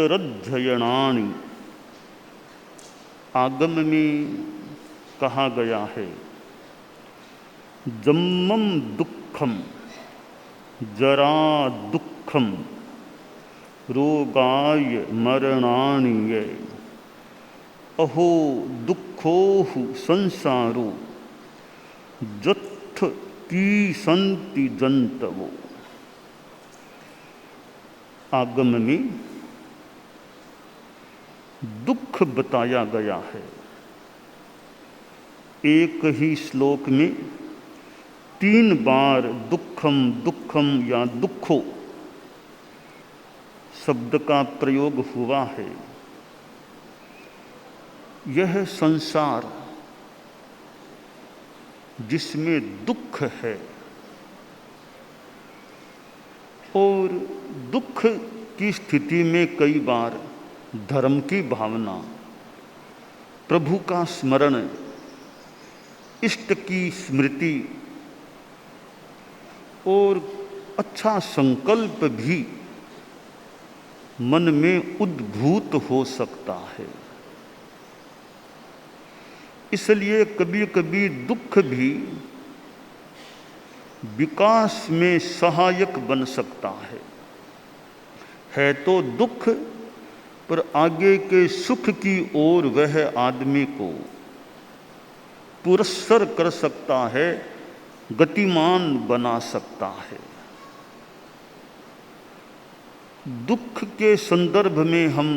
उत्तरध्ययनानि, आगम में कहा गया है जन्मम दुखम जरा दुखम रोगाय मरणानि अहो दुखोहु संसारो जत्थ की संति जंतवो। आगम में दुख बताया गया है। एक ही श्लोक में 3 बार दुखम दुखम या दुखो शब्द का प्रयोग हुआ है। यह संसार जिसमें दुख है और दुख की स्थिति में कई बार धर्म की भावना, प्रभु का स्मरण, इष्ट की स्मृति और अच्छा संकल्प भी मन में उद्भूत हो सकता है। इसलिए कभी कभी दुख भी विकास में सहायक बन सकता है तो दुख, पर आगे के सुख की ओर वह आदमी को पुरस्सर कर सकता है, गतिमान बना सकता है। दुख के संदर्भ में हम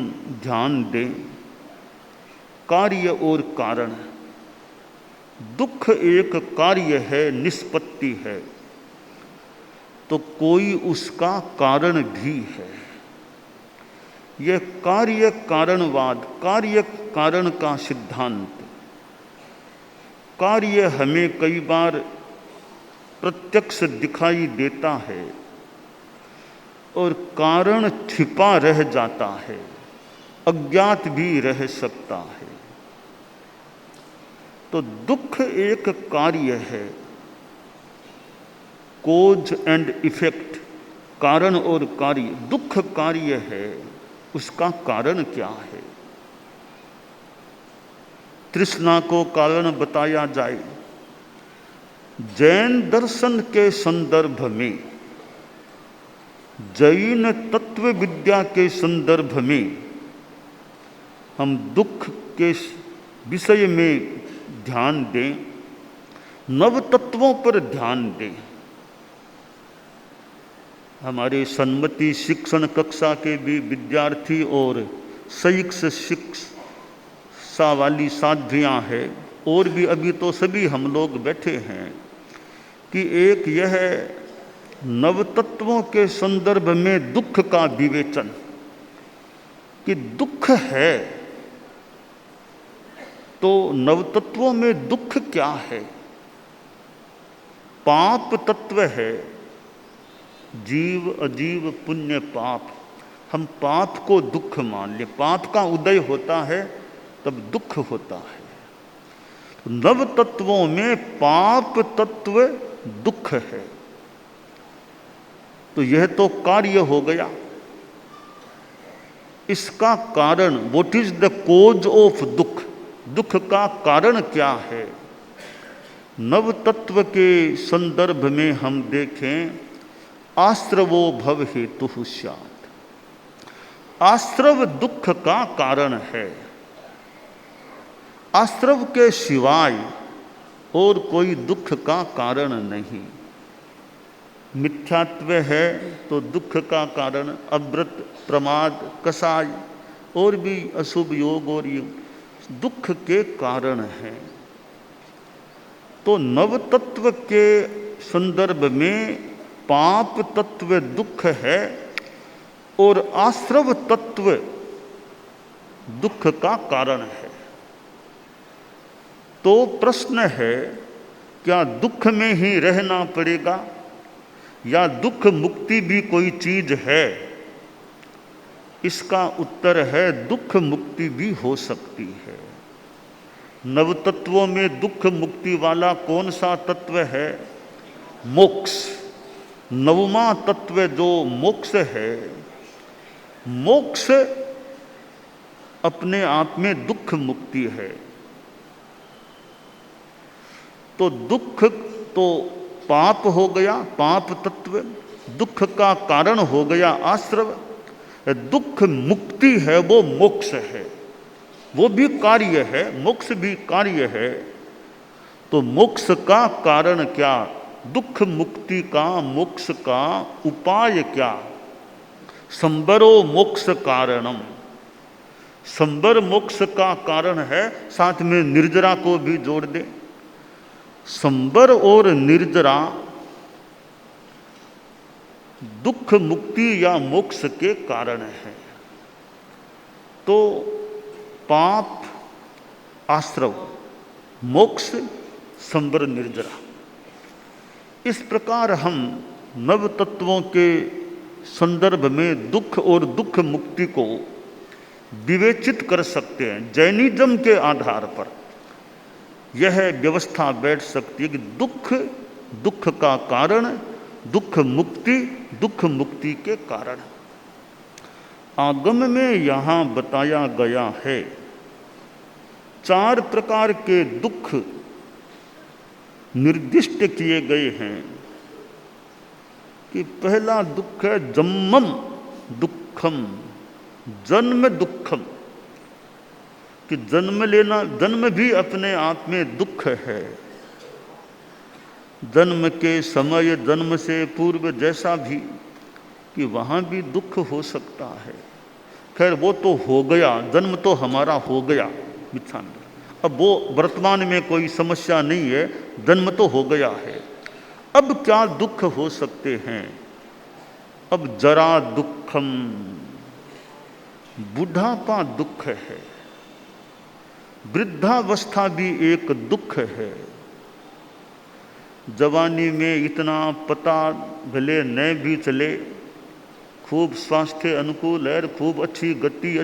ध्यान दें कार्य और कारण। दुख एक कार्य है, निष्पत्ति है, तो कोई उसका कारण भी है। यह कार्य कारणवाद, कार्य कारण का सिद्धांत, कार्य हमें कई बार प्रत्यक्ष दिखाई देता है और कारण छिपा रह जाता है, अज्ञात भी रह सकता है। तो दुख एक कार्य है, कोज एंड इफेक्ट, कारण और कार्य। दुख कार्य है, उसका कारण क्या है? तृष्णा को कारण बताया जाए। जैन दर्शन के संदर्भ में, जैन तत्व विद्या के संदर्भ में हम दुख के विषय में ध्यान दें, नव तत्वों पर ध्यान दें। हमारे सन्मति शिक्षण कक्षा के भी विद्यार्थी और संयुक्त शिक्षा वाली साध्वियाँ हैं, और भी अभी तो सभी हम लोग बैठे हैं कि एक यह नव तत्वों के संदर्भ में दुख का विवेचन, कि दुख है तो नवतत्वों में दुख क्या है? पाप तत्व है, जीव अजीव पुण्य पाप। हम पाप को दुख मान ले, पाप का उदय होता है तब दुख होता है। नव तत्वों में पाप तत्व दुख है, तो यह तो कार्य हो गया। इसका कारण, what is the cause of दुख, दुख का कारण क्या है? नव तत्व के संदर्भ में हम देखें, आश्रवो भव हेतु स्यात्। आश्रव दुख का कारण है। आश्रव के सिवाय और कोई दुख का कारण नहीं। मिथ्यात्व है तो दुख का कारण अव्रत, प्रमाद, कसाय और भी अशुभ योग और योग दुख के कारण हैं। तो नव तत्व के संदर्भ में पाप तत्व दुख है और आश्रव तत्व दुख का कारण है। तो प्रश्न है, क्या दुख में ही रहना पड़ेगा या दुख मुक्ति भी कोई चीज है? इसका उत्तर है, दुख मुक्ति भी हो सकती है। नव तत्वों में दुख मुक्ति वाला कौन सा तत्व है? मोक्ष। नवमा तत्व जो मोक्ष है, मोक्ष अपने आप में दुख मुक्ति है। तो दुख तो पाप हो गया, पाप तत्व, दुख का कारण हो गया आश्रव। दुख मुक्ति है, वो मोक्ष है, वो भी कार्य है, मोक्ष भी कार्य है। तो मोक्ष का कारण क्या, दुख मुक्ति का, मोक्ष का उपाय क्या? संबरो मोक्ष कारणम। संबर मोक्ष का कारण है, साथ में निर्जरा को भी जोड़ दे। संबर और निर्जरा दुख मुक्ति या मोक्ष के कारण है। तो पाप आश्रव, मोक्ष संबर निर्जरा, इस प्रकार हम नव तत्वों के संदर्भ में दुख और दुख मुक्ति को विवेचित कर सकते हैं। जैनिज्म के आधार पर यह व्यवस्था बैठ सकती है कि दुख दुख का कारण, दुख मुक्ति दुख मुक्ति के कारण। आगम में यहाँ बताया गया है 4 प्रकार के दुख निर्दिष्ट किए गए हैं कि पहला दुख है जन्मम दुखम, जन्म दुखम, कि जन्म लेना, जन्म भी अपने आप में दुख है। जन्म के समय, जन्म से पूर्व जैसा भी, कि वहाँ भी दुख हो सकता है। खैर वो तो हो गया, जन्म तो हमारा हो गया मिथ्यान, अब वो वर्तमान में कोई समस्या नहीं है, जन्म तो हो गया है। अब क्या दुख हो सकते हैं? अब जरा दुखम, बुढ़ापा दुख है, वृद्धावस्था भी एक दुख है। जवानी में इतना पता भले न भी चले, खूब स्वास्थ्य अनुकूल है, खूब अच्छी गति,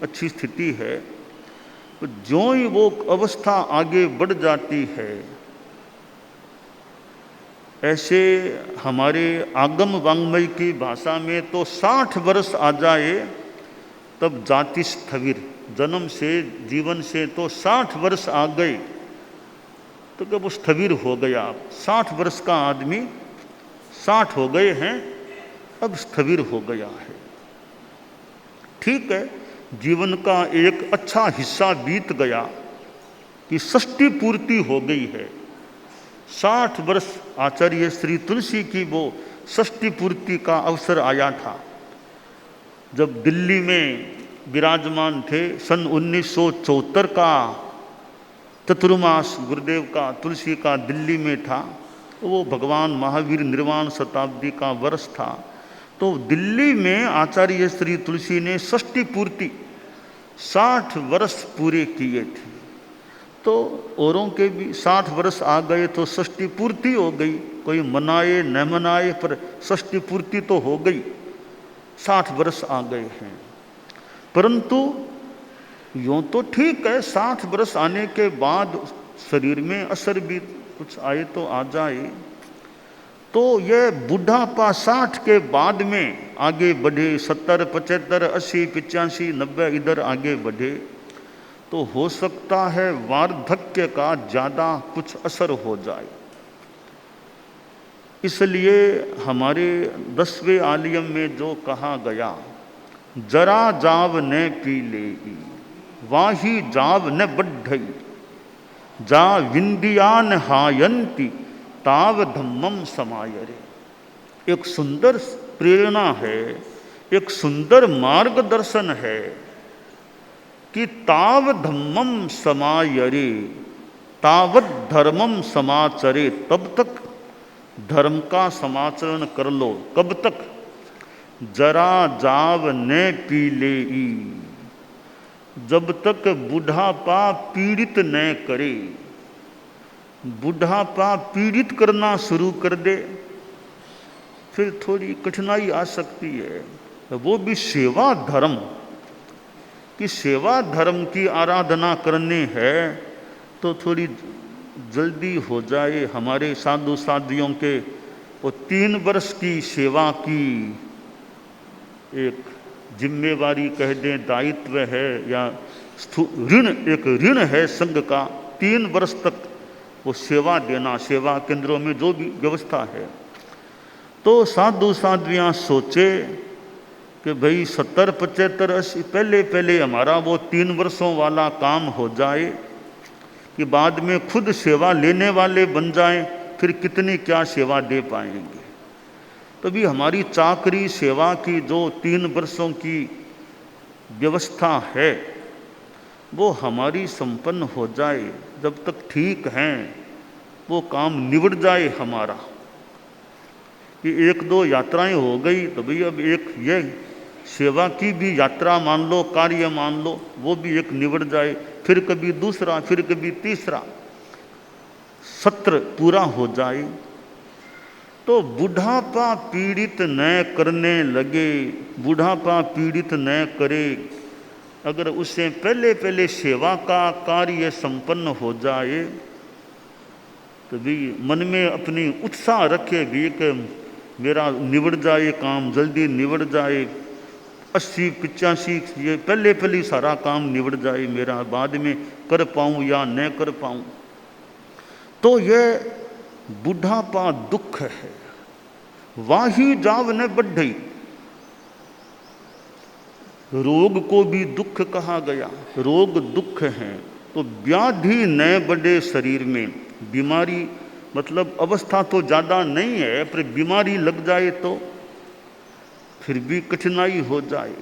अच्छी स्थिति है, तो ज्यों ही वो अवस्था आगे बढ़ जाती है, ऐसे हमारे आगम वाङ्मय की भाषा में तो 60 वर्ष आ जाए तब जाति स्थविर, जन्म से जीवन से तो 60 वर्ष आ गए तो क्या वो स्थविर हो गया। 60 वर्ष का आदमी 60 हो गए हैं, अब स्थविर हो गया है। ठीक है, जीवन का एक अच्छा हिस्सा बीत गया कि षष्टि पूर्ति हो गई है। 60 वर्ष आचार्य श्री तुलसी की वो षष्टि पूर्ति का अवसर आया था, जब दिल्ली में विराजमान थे। सन 1974 का चतुर्मास गुरुदेव का, तुलसी का दिल्ली में था, तो वो भगवान महावीर निर्वाण शताब्दी का वर्ष था। तो दिल्ली में आचार्य श्री तुलसी ने षष्टि पूर्ति 60 वर्ष पूरे किए थे। तो औरों के भी 60 वर्ष आ गए तो षष्टि पूर्ति हो गई, कोई मनाए न मनाए पर षष्टि पूर्ति तो हो गई, 60 वर्ष आ गए हैं। परंतु यूँ तो ठीक है, 60 वर्ष आने के बाद शरीर में असर भी कुछ आए तो आ जाए, तो यह बुढ़ापा 60 के बाद में आगे बढ़े, 70, 75, 80, 85, 90 इधर आगे बढ़े, तो हो सकता है वार्धक्य का ज़्यादा कुछ असर हो जाए। इसलिए हमारे 10वें आलियम में जो कहा गया, जरा जाव न पी ले वाही जाव न बढ़ई, जा विंदियान हायंती ताव धम्मम समायरे, एक सुंदर प्रेरणा है, एक सुंदर मार्गदर्शन है कि ताव धम्मम समायरे, तावत धर्मम समाचरे, तब तक धर्म का समाचरण कर लो। कब तक? जरा जाव न पी ले, जब तक बुढ़ापा पीड़ित न करे। बुढ़ापा पीड़ित करना शुरू कर दे फिर थोड़ी कठिनाई आ सकती है। वो भी सेवा धर्म कि सेवा धर्म की आराधना करनी है तो थोड़ी जल्दी हो जाए। हमारे साधु साधियों के वो 3 वर्ष की सेवा की एक जिम्मेवारी कह दें, दायित्व है, या ऋण, एक ऋण है संघ का। 3 वर्ष तक वो सेवा देना, सेवा केंद्रों में जो भी व्यवस्था है। तो साधु साध्वियाँ सोचे कि भाई 70, 75, 80 पहले हमारा वो 3 वर्षों वाला काम हो जाए, कि बाद में खुद सेवा लेने वाले बन जाएं, फिर कितनी क्या सेवा दे पाएंगे। तो भी हमारी चाकरी सेवा की जो 3 वर्षों की व्यवस्था है वो हमारी संपन्न हो जाए, जब तक ठीक हैं वो काम निबट जाए हमारा। कि 1-2 यात्राएं हो गई तो भाई अब एक ये सेवा की भी यात्रा मान लो, कार्य मान लो, वो भी एक निबट जाए, फिर कभी दूसरा, फिर कभी तीसरा सत्र पूरा हो जाए। तो बुढ़ापा पीड़ित न करने लगे, बुढ़ापा पीड़ित न करे। अगर उससे पहले सेवा का कार्य संपन्न हो जाए तो भी मन में अपनी उत्साह रखेगी कि मेरा निबट जाए काम, जल्दी निबट जाए, 80, 85 ये पहले सारा काम निबट जाए मेरा, बाद में कर पाऊँ या न कर पाऊँ। तो ये बुढ़ापा दुख है। वाही जाव न बढ़ई, रोग को भी दुख कहा गया, रोग दुख हैं। तो व्याधि न बढ़े शरीर में, बीमारी मतलब अवस्था तो ज़्यादा नहीं है, पर बीमारी लग जाए तो फिर भी कठिनाई हो जाए।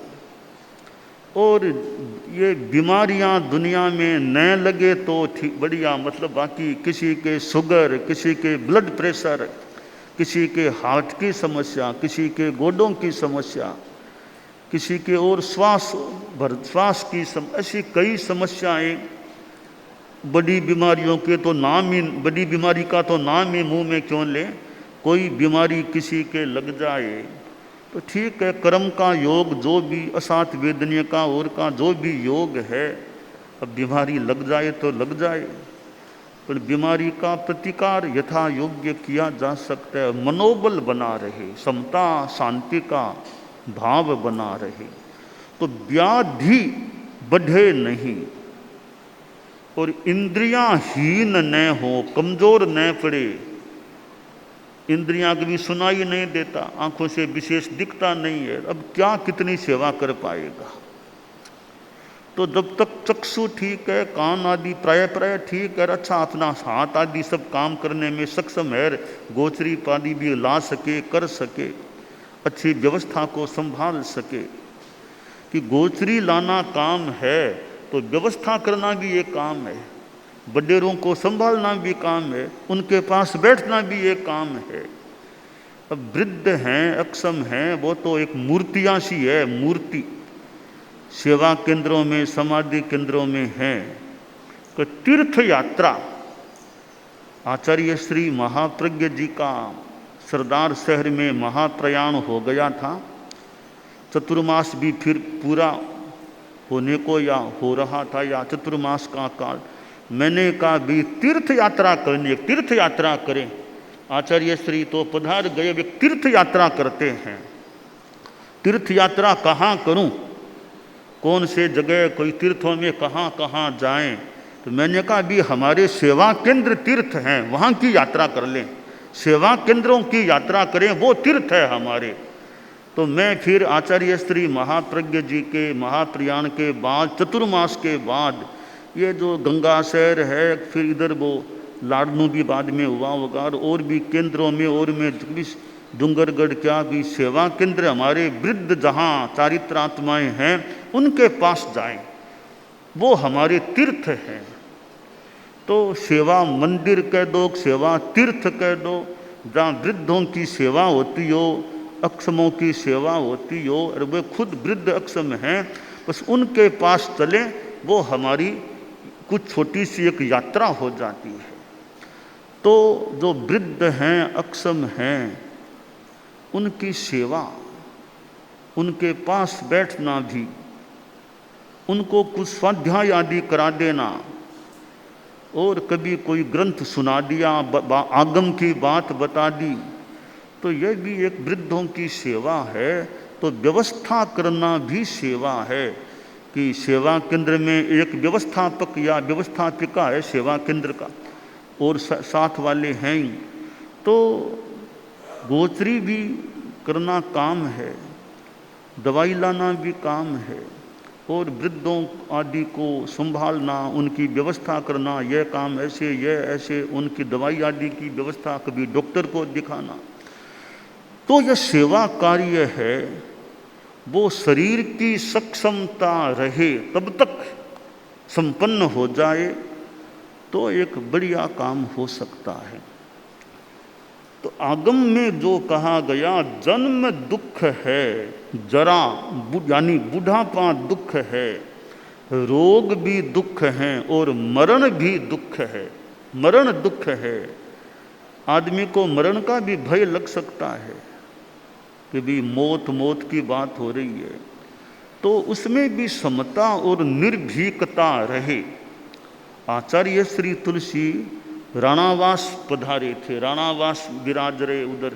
और ये बीमारियां दुनिया में न लगे तो ठीक बढ़िया, मतलब बाकी किसी के शुगर, किसी के ब्लड प्रेशर, किसी के हार्ट की समस्या, किसी के गोडों की समस्या, किसी के और श्वास की ऐसी कई समस्याएं, बड़ी बीमारियों के तो नाम ही, बड़ी बीमारी का तो नाम ही मुंह में क्यों ले। कोई बीमारी किसी के लग जाए तो ठीक है, कर्म का योग जो भी असात वेदनीय का और का जो भी योग है, अब बीमारी लग जाए तो लग जाए, पर बीमारी का प्रतिकार यथा योग्य किया जा सकता है। मनोबल बना रहे, समता शांति का भाव बना रहे, तो व्याधि बढ़े नहीं और इंद्रियां हीन न हो, कमजोर न पड़े। इंद्रियां कभी सुनाई नहीं देता, आंखों से विशेष दिखता नहीं है, अब क्या कितनी सेवा कर पाएगा। तो जब तक चक्षु ठीक है, कान आदि प्राय ठीक है, अच्छा अपना हाथ आदि सब काम करने में सक्षम है, गोचरी पादी भी ला सके, कर सके, अच्छी व्यवस्था को संभाल सके। कि गोचरी लाना काम है तो व्यवस्था करना भी एक काम है, बडेरों को संभालना भी काम है, उनके पास बैठना भी एक काम है। अब वृद्ध हैं, अक्षम हैं, वो तो एक मूर्तियां सी है, मूर्ति सेवा केंद्रों में, समाधि केंद्रों में है। तो तीर्थ यात्रा, आचार्य श्री महाप्रज्ञ जी का सरदार शहर में महाप्रयाण हो गया था, चतुर्मास भी फिर पूरा होने को या हो रहा था, या चतुर्मास का काल। मैंने कहा भी तीर्थ यात्रा करनी, एक तीर्थ यात्रा करें। आचार्य श्री तो पधार गए, वे तीर्थ यात्रा करते हैं। तीर्थ यात्रा कहाँ करूं, कौन से जगह, कोई तीर्थों में कहाँ कहाँ जाएं। तो मैंने कहा भी हमारे सेवा केंद्र तीर्थ हैं, वहाँ की यात्रा कर लें, सेवा केंद्रों की यात्रा करें, वो तीर्थ है हमारे। तो मैं फिर आचार्य श्री महाप्रज्ञ जी के महाप्रयाण के बाद, चतुर्मास के बाद, ये जो गंगा शहर है, फिर इधर वो लाडनू भी बाद में हुआ होगा, और भी केंद्रों में, और में डूंगरगढ़ क्या भी सेवा केंद्र हमारे वृद्ध जहाँ चारित्रात्माएँ हैं उनके पास जाएं, वो हमारे तीर्थ हैं। तो सेवा मंदिर कह दो, सेवा तीर्थ कह दो, जहाँ वृद्धों की सेवा होती हो, अक्षमों की सेवा होती हो, और वे खुद वृद्ध अक्षम हैं, बस उनके पास चलें, वो हमारी कुछ छोटी सी एक यात्रा हो जाती है। तो जो वृद्ध हैं, अक्षम हैं, उनकी सेवा, उनके पास बैठना भी, उनको कुछ स्वाध्याय आदि करा देना, और कभी कोई ग्रंथ सुना दिया, आगम की बात बता दी, तो यह भी एक वृद्धों की सेवा है। तो व्यवस्था करना भी सेवा है कि सेवा केंद्र में एक व्यवस्थापक या व्यवस्थापिका है सेवा केंद्र का और साथ वाले हैं ही, तो गोचरी भी करना काम है, दवाई लाना भी काम है, और वृद्धों आदि को संभालना, उनकी व्यवस्था करना, यह काम ऐसे यह ऐसे, उनकी दवाई आदि की व्यवस्था, कभी डॉक्टर को दिखाना, तो यह सेवा कार्य है। वो शरीर की सक्षमता रहे तब तक संपन्न हो जाए तो एक बढ़िया काम हो सकता है। तो आगम में जो कहा गया जन्म दुख है, जरा यानी बुढ़ापा दुख है, रोग भी दुख है और मरण भी दुख है। मरण दुख है, आदमी को मरण का भी भय लग सकता है कि भी मौत की बात हो रही है, तो उसमें भी समता और निर्भीकता रहे। आचार्य श्री तुलसी राणावास पधारे थे, राणावास विराज रहे उधर,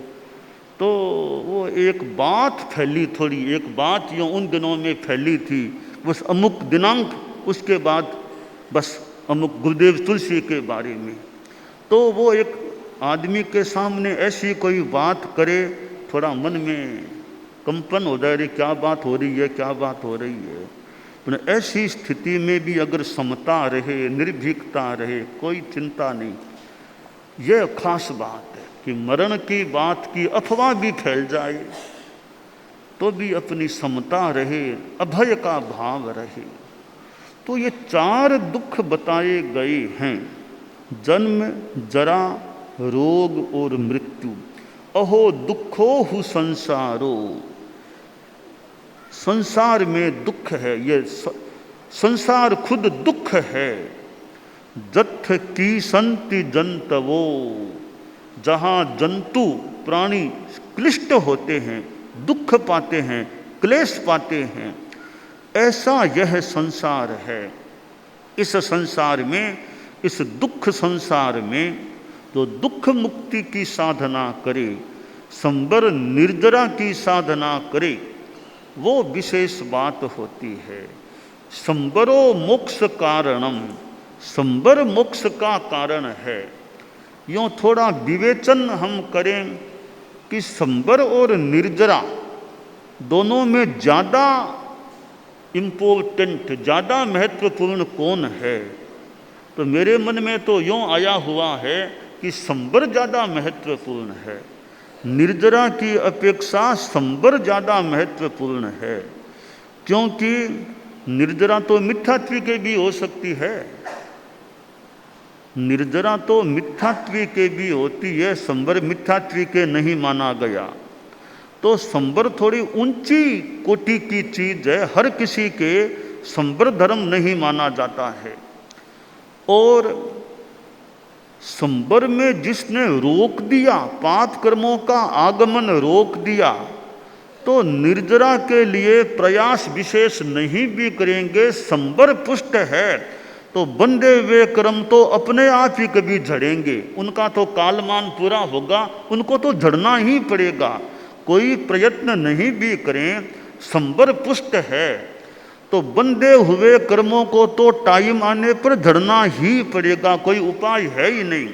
तो वो एक बात फैली, थोड़ी एक बात यूँ उन दिनों में फैली थी, बस अमुक दिनांक, उसके बाद बस अमुक गुरुदेव तुलसी के बारे में। तो वो एक आदमी के सामने ऐसी कोई बात करे, थोड़ा मन में कंपन हो जाए, क्या बात हो रही है, क्या बात हो रही है। तो ऐसी स्थिति में भी अगर समता रहे, निर्भीकता रहे, कोई चिंता नहीं। यह खास बात है कि मरण की बात की अफवाह भी फैल जाए तो भी अपनी समता रहे, अभय का भाव रहे। तो ये 4 दुख बताए गए हैं, जन्म, जरा, रोग और मृत्यु। अहो दुखो हु संसारो, संसार में दुख है, ये संसार खुद दुख है। जत्थ की संति जंतवो, जहाँ जंतु प्राणी क्लिष्ट होते हैं, दुख पाते हैं, क्लेश पाते हैं, ऐसा यह संसार है। इस संसार में, इस दुख संसार में जो दुख मुक्ति की साधना करे, संबर निर्जरा की साधना करे, वो विशेष बात होती है। संबरो मोक्ष कारणम, संबर मोक्ष का कारण है। यूँ थोड़ा विवेचन हम करें कि संबर और निर्जरा दोनों में ज़्यादा इम्पोर्टेंट, ज़्यादा महत्वपूर्ण कौन है, तो मेरे मन में तो यूँ आया हुआ है कि संबर ज़्यादा महत्वपूर्ण है। निर्जरा की अपेक्षा संबर ज़्यादा महत्वपूर्ण है, क्योंकि निर्जरा तो मिथ्यात्व के भी हो सकती है, निर्जरा तो मिथ्यात्व के भी होती है, संबर मिथ्यात्व के नहीं माना गया। तो संबर थोड़ी ऊंची कोटि की चीज है, हर किसी के संबर धर्म नहीं माना जाता है। और संबर में जिसने रोक दिया, पाप कर्मों का आगमन रोक दिया, तो निर्जरा के लिए प्रयास विशेष नहीं भी करेंगे, संबर पुष्ट है तो बंधे हुए कर्म तो अपने आप ही कभी झड़ेंगे, उनका तो कालमान पूरा होगा, उनको तो झड़ना ही पड़ेगा, कोई प्रयत्न नहीं भी करें, संबर पुष्ट है तो बंधे हुए कर्मों को तो टाइम आने पर झड़ना ही पड़ेगा, कोई उपाय है ही नहीं,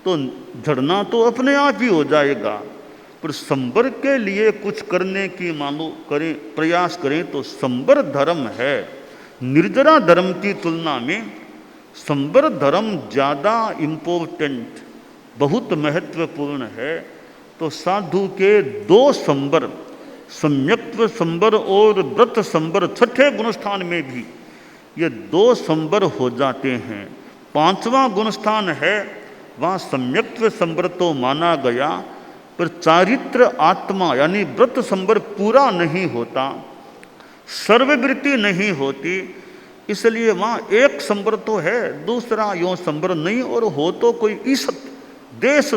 तो झड़ना तो अपने आप ही हो जाएगा। पर संबर के लिए कुछ करने की मानो करें, प्रयास करें तो संबर धर्म है। निर्जरा धर्म की तुलना में संबर धर्म ज़्यादा इम्पोर्टेंट, बहुत महत्वपूर्ण है। तो साधु के 2 संबर, सम्यक्त्व संबर और व्रत संबर, 6ठे गुणस्थान में भी ये 2 संबर हो जाते हैं। 5वां गुणस्थान है, वहाँ सम्यक्त्व संबर तो माना गया, पर चारित्र आत्मा यानी व्रत संबर पूरा नहीं होता, सर्ववृत्ति नहीं होती, इसलिए वहाँ एक संबर तो है, दूसरा यो संबर नहीं, और हो तो कोई ईसत देश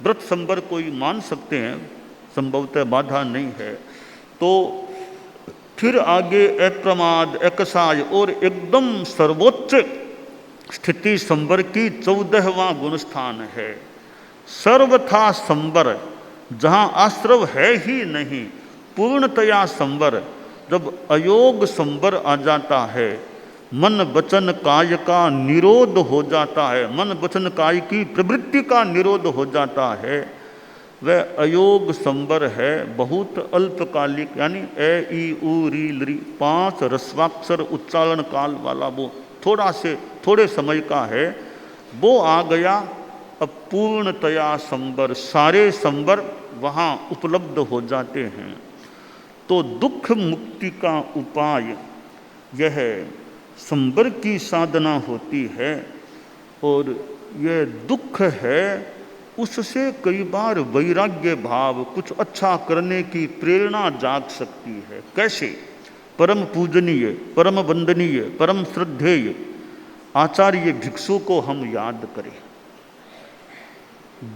व्रत संबर कोई मान सकते हैं, संभवतः बाधा नहीं है। तो फिर आगे अप्रमाद, अकसाय और एकदम सर्वोच्च स्थिति संबर की 14वां गुणस्थान है। सर्वथा संबर, जहाँ आश्रव है ही नहीं, पूर्णतया संवर, जब अयोग संवर आ जाता है, मन वचन काय का निरोध हो जाता है, मन वचन काय की प्रवृत्ति का निरोध हो जाता है, वह अयोग संवर है, बहुत अल्पकालिक, यानी ए ई उ री लरी 5 रस्वाक्षर उच्चारण काल वाला, वो थोड़े समय का है, वो आ गया। अब पूर्णतया संवर, सारे संवर वहाँ उपलब्ध हो जाते हैं। तो दुख मुक्ति का उपाय यह संवर की साधना होती है, और यह दुख है उससे कई बार वैराग्य भाव, कुछ अच्छा करने की प्रेरणा जाग सकती है। कैसे? परम पूजनीय, परम वंदनीय, परम श्रद्धेय आचार्य भिक्षु को हम याद करें।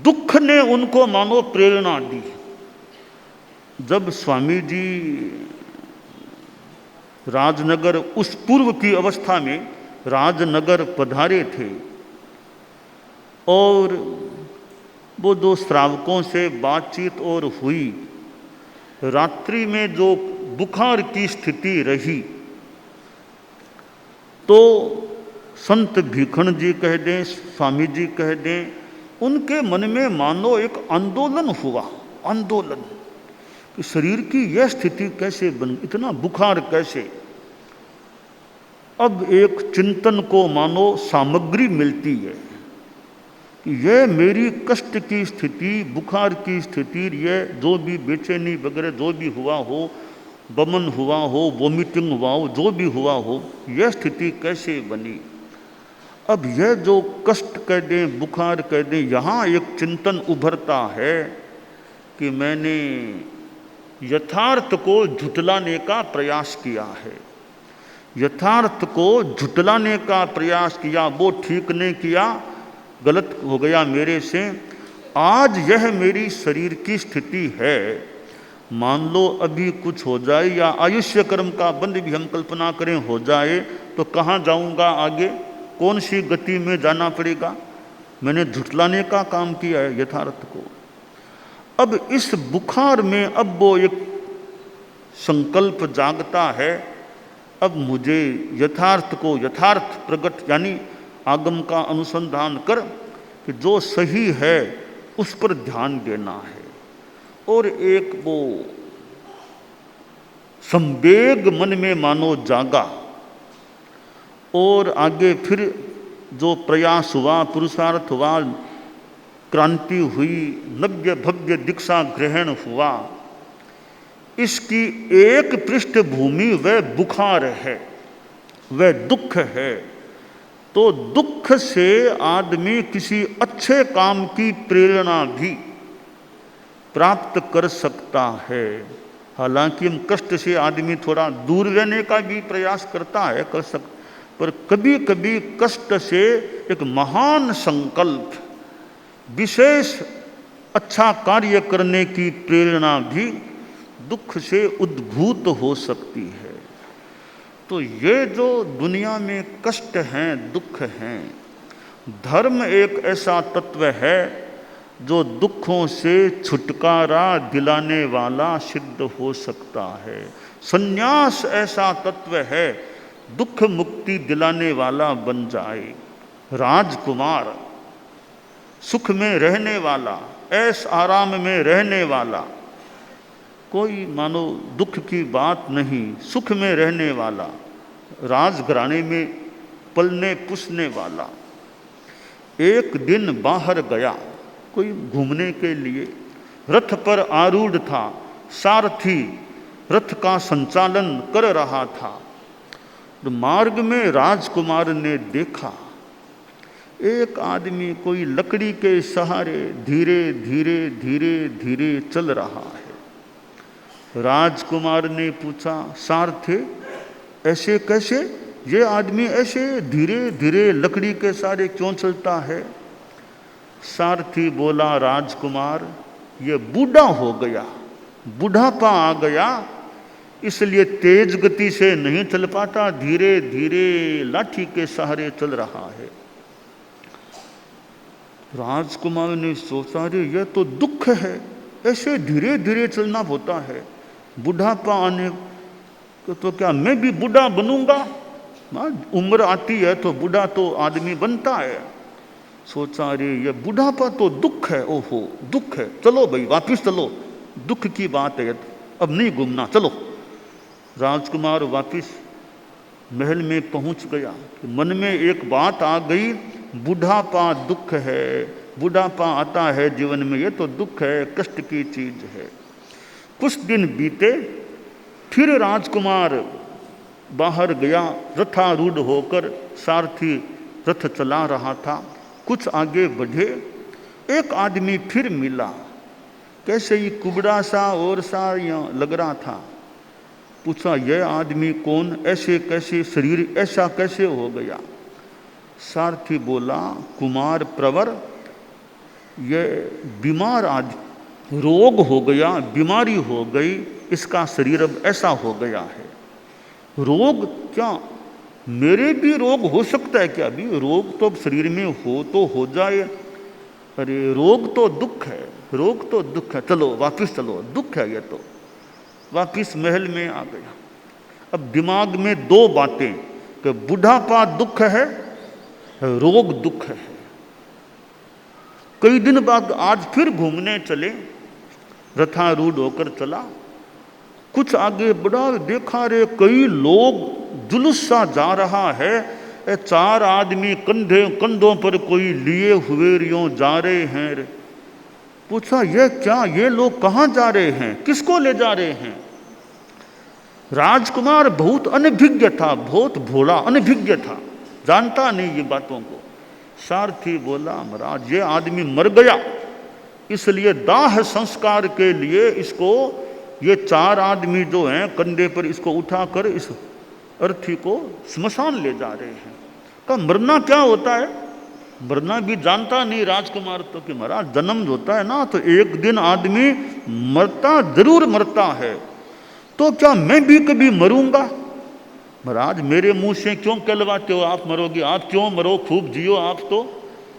दुख ने उनको मानो प्रेरणा दी। जब स्वामी जी राजनगर, उस पूर्व की अवस्था में राजनगर पधारे थे, और वो दो श्रावकों से बातचीत और हुई, रात्रि में जो बुखार की स्थिति रही, तो संत भीखण जी कह दें, स्वामी जी कह दें, उनके मन में मानो एक आंदोलन हुआ, आंदोलन कि शरीर की यह स्थिति कैसे बन, इतना बुखार कैसे। अब एक चिंतन को मानो सामग्री मिलती है कि यह मेरी कष्ट की स्थिति, बुखार की स्थिति, यह जो भी बेचैनी वगैरह जो भी हुआ हो, बमन हुआ हो, वोमिटिंग हुआ हो, जो भी हुआ हो, यह स्थिति कैसे बनी। अब यह जो कष्ट कह दें, बुखार कह दें, यहाँ एक चिंतन उभरता है कि मैंने यथार्थ को झुटलाने का प्रयास किया है, यथार्थ को झुटलाने का प्रयास किया, वो ठीक नहीं किया, गलत हो गया मेरे से। आज यह मेरी शरीर की स्थिति है, मान लो अभी कुछ हो जाए, या आयुष्य कर्म का बंध भी हम कल्पना करें हो जाए, तो कहाँ जाऊँगा आगे, कौन सी गति में जाना पड़ेगा। मैंने झुटलाने का काम किया है यथार्थ को। अब इस बुखार में अब वो एक संकल्प जागता है, अब मुझे यथार्थ को, यथार्थ प्रगट यानी आगम का अनुसंधान कर कि जो सही है उस पर ध्यान देना है। और एक वो संवेग मन में मानो जागा, और आगे फिर जो प्रयास हुआ, पुरुषार्थ हुआ, क्रांति हुई, नव्य भव्य दीक्षा ग्रहण हुआ, इसकी एक पृष्ठभूमि वह बुखार है, वह दुख है। तो दुख से आदमी किसी अच्छे काम की प्रेरणा भी प्राप्त कर सकता है। हालांकि हम कष्ट से आदमी थोड़ा दूर रहने का भी प्रयास करता है, कर सकता, पर कभी कभी कष्ट से एक महान संकल्प, विशेष अच्छा कार्य करने की प्रेरणा भी दुख से उद्भूत हो सकती है। तो ये जो दुनिया में कष्ट हैं, दुख हैं, धर्म एक ऐसा तत्व है जो दुखों से छुटकारा दिलाने वाला सिद्ध हो सकता है। संन्यास ऐसा तत्व है दुख मुक्ति दिलाने वाला बन जाए। राजकुमार, सुख में रहने वाला, ऐश आराम में रहने वाला, कोई मानो दुख की बात नहीं, सुख में रहने वाला, राजघराने में पलने पुसने वाला, एक दिन बाहर गया कोई घूमने के लिए, रथ पर आरूढ़ था, सारथी रथ का संचालन कर रहा था। तो मार्ग में राजकुमार ने देखा एक आदमी कोई लकड़ी के सहारे धीरे धीरे धीरे धीरे चल रहा है। राजकुमार ने पूछा, सारथे ऐसे कैसे, ये आदमी ऐसे धीरे धीरे लकड़ी के सहारे क्यों चलता है। सारथी बोला, राजकुमार ये बूढ़ा हो गया, बुढ़ापा आ गया, इसलिए तेज गति से नहीं चल पाता, धीरे धीरे लाठी के सहारे चल रहा है। राजकुमार ने सोचा, अरे यह तो दुख है, ऐसे धीरे धीरे चलना होता है। बुढ़ापा आने तो क्या मैं भी बूढ़ा बनूंगा? उम्र आती है तो बूढ़ा तो आदमी बनता है। सोचा अरे ये बुढ़ापा तो दुख है, ओहो दुख है, चलो भाई वापिस चलो, दुख की बात है, अब नहीं घूमना, चलो। राजकुमार वापिस महल में पहुंच गया। मन में एक बात आ गई, बुढ़ापा दुख है, बुढ़ापा आता है जीवन में, ये तो दुख है, कष्ट की चीज है। कुछ दिन बीते, फिर राजकुमार बाहर गया, रथारूढ़ होकर, सारथी रथ चला रहा था। कुछ आगे बढ़े, एक आदमी फिर मिला, कैसे ही कुबड़ा सा और सा लग रहा था। पूछा यह आदमी कौन, ऐसे कैसे शरीर ऐसा कैसे हो गया? सारथी बोला कुमार प्रवर, यह बीमार आदमी, रोग हो गया, बीमारी हो गई, इसका शरीर अब ऐसा हो गया है। रोग क्या? मेरे भी रोग हो सकता है क्या? अभी रोग तो अब शरीर में हो तो हो जाए। अरे रोग तो दुख है, रोग तो दुख है, चलो वापिस चलो, दुख है ये तो। वापिस महल में आ गया। अब दिमाग में दो बातें कि बुढ़ापा दुख है, रोग दुख है। कई दिन बाद आज फिर घूमने चले, रथारूढ़ होकर चला। कुछ आगे बढ़ा, देखा रे कई लोग, जुलूस सा जा रहा है, चार आदमी कंधों पर कोई लिए हुए रियों जा रहे हैं रे। पूछा ये क्या, ये लोग कहाँ जा रहे हैं, किसको ले जा रहे हैं? राजकुमार बहुत अनभिज्ञ था, बहुत भोला अनभिज्ञ था, जानता नहीं ये बातों को। सारथी बोला महाराज ये आदमी मर गया, इसलिए दाह संस्कार के लिए इसको, ये चार आदमी जो हैं कंधे पर इसको उठाकर इस अर्थी को स्मशान ले जा रहे हैं। कहा मरना क्या होता है? मरना भी जानता नहीं राजकुमार तो, कि महाराज जन्म होता है ना, तो एक दिन आदमी मरता जरूर मरता है, तो क्या मैं भी कभी मरूंगा? महाराज मेरे मुंह से क्यों कहलवाते हो आप मरोगे? आप क्यों मरो, खूब जियो आप तो।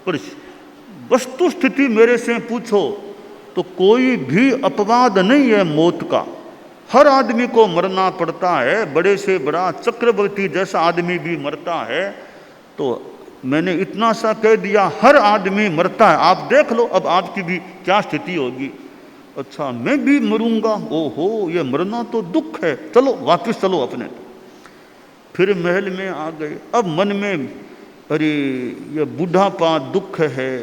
पर वस्तु स्थिति मेरे से पूछो तो कोई भी अपवाद नहीं है मौत का, हर आदमी को मरना पड़ता है, बड़े से बड़ा चक्रवर्ती जैसा आदमी भी मरता है। तो मैंने इतना सा कह दिया, हर आदमी मरता है, आप देख लो अब आपकी भी क्या स्थिति होगी। अच्छा मैं भी मरूंगा, ओहो ये मरना तो दुख है, चलो वापिस चलो अपने। फिर महल में आ गए। अब मन में अरे ये बुढ़ापा दुख है,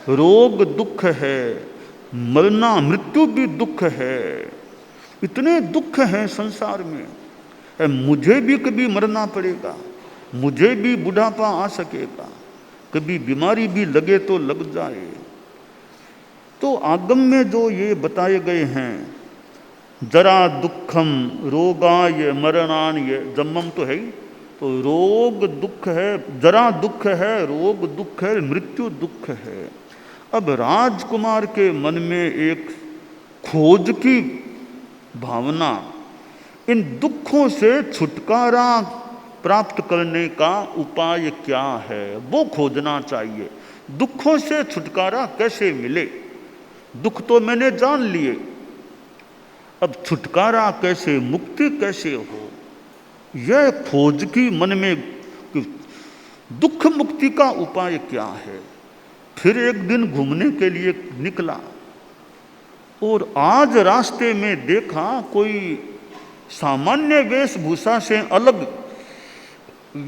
रोग दुख है, मरना मृत्यु भी दुख है, इतने दुख हैं संसार में, मुझे भी कभी मरना पड़ेगा, मुझे भी बुढ़ापा आ सकेगा, कभी बीमारी भी लगे तो लग जाए। तो आगम में जो ये बताए गए हैं, जरा दुखम रोगाय मरणाय, जन्मम तो है ही, तो रोग दुख है, जरा दुख है, रोग दुख है, मृत्यु दुख है। अब राजकुमार के मन में एक खोज की भावना, इन दुखों से छुटकारा प्राप्त करने का उपाय क्या है वो खोजना चाहिए। दुखों से छुटकारा कैसे मिले? दुख तो मैंने जान लिए, अब छुटकारा कैसे, मुक्ति कैसे हो, यह खोज की मन में, दुख मुक्ति का उपाय क्या है। फिर एक दिन घूमने के लिए निकला और आज रास्ते में देखा कोई सामान्य वेशभूषा से अलग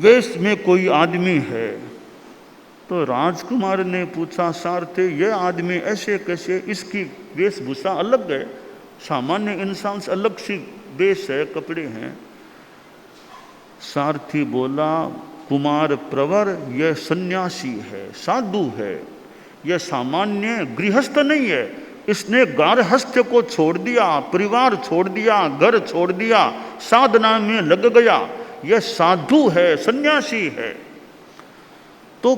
वेश में कोई आदमी है। तो राजकुमार ने पूछा सारथे यह आदमी ऐसे कैसे, इसकी वेशभूषा अलग है, सामान्य इंसान से अलग सी वेश है, कपड़े हैं। सारथी बोला कुमार प्रवर यह सन्यासी है, साधु है, यह सामान्य गृहस्थ नहीं है, इसने गारहस्थ्य को छोड़ दिया, परिवार छोड़ दिया, घर छोड़ दिया, साधना में लग गया, यह साधु है, सन्यासी है। तो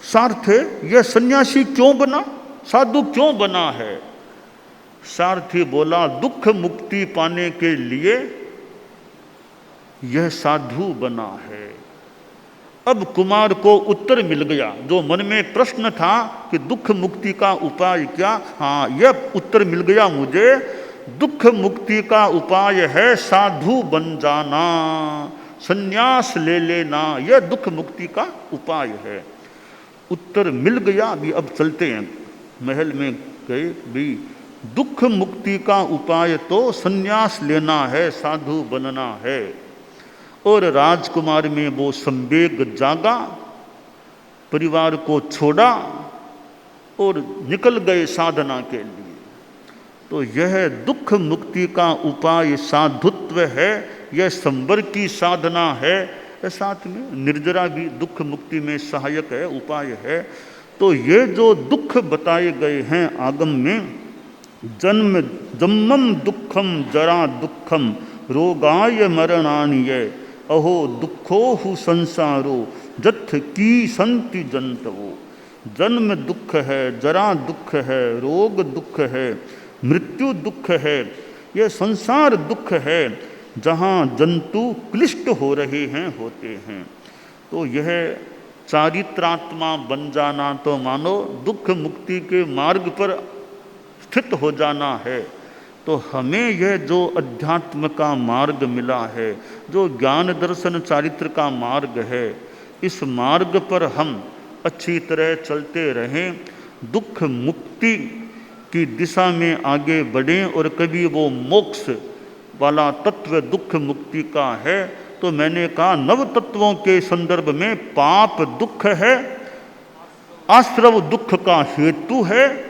सारथे यह सन्यासी क्यों बना, साधु क्यों बना है? सारथी बोला दुख मुक्ति पाने के लिए यह साधु बना है। अब कुमार को उत्तर मिल गया, जो मन में प्रश्न था कि दुख मुक्ति का उपाय क्या, हाँ यह उत्तर मिल गया मुझे। दुख मुक्ति का उपाय है साधु बन जाना, संन्यास ले लेना, यह दुख मुक्ति का उपाय है। उत्तर मिल गया। भी अब चलते हैं, महल में गए भी, दुख मुक्ति का उपाय तो संन्यास लेना है, साधु बनना है। और राजकुमार में वो संवेग जागा, परिवार को छोड़ा और निकल गए साधना के लिए। तो यह दुख मुक्ति का उपाय साधुत्व है, यह संवर की साधना है। साथ में निर्जरा भी दुख मुक्ति में सहायक है, उपाय है। तो ये जो दुख बताए गए हैं आगम में, जन्म जन्मम दुखम जरा दुखम रोगाय मरणानिय अहो दुखो हु संसारो जथ की संति जंतवो। जन्म दुख है, जरा दुख है, रोग दुख है, मृत्यु दुख है, यह संसार दुख है जहाँ जंतु क्लिष्ट हो रहे हैं, होते हैं। तो यह चारित्रात्मा बन जाना तो मानो दुख मुक्ति के मार्ग पर स्थित हो जाना है। तो हमें यह जो अध्यात्म का मार्ग मिला है, जो ज्ञान दर्शन चारित्र का मार्ग है, इस मार्ग पर हम अच्छी तरह चलते रहें, दुख मुक्ति की दिशा में आगे बढ़ें। और कभी वो मोक्ष वाला तत्व दुख मुक्ति का है, तो मैंने कहा नव तत्वों के संदर्भ में पाप दुख है, आश्रव दुख का हेतु है,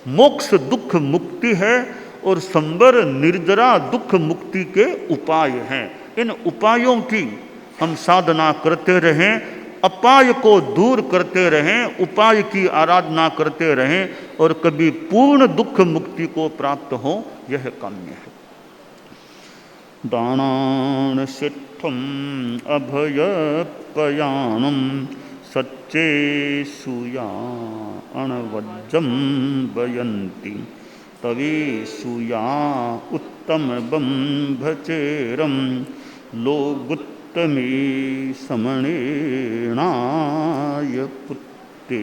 मोक्ष दुख मुक्ति है, और संवर निर्जरा दुख मुक्ति के उपाय हैं। इन उपायों की हम साधना करते रहें, अपाय को दूर करते रहें, उपाय की आराधना करते रहें, और कभी पूर्ण दुख मुक्ति को प्राप्त हो, यह काम्य है। दानान सिद्धम अभयपयाणम सच्चे सुया अणवज्जम वयंती तवे सुया उत्तम बंभचेरम लोगुत्तमे समणेनाय पुत्ते।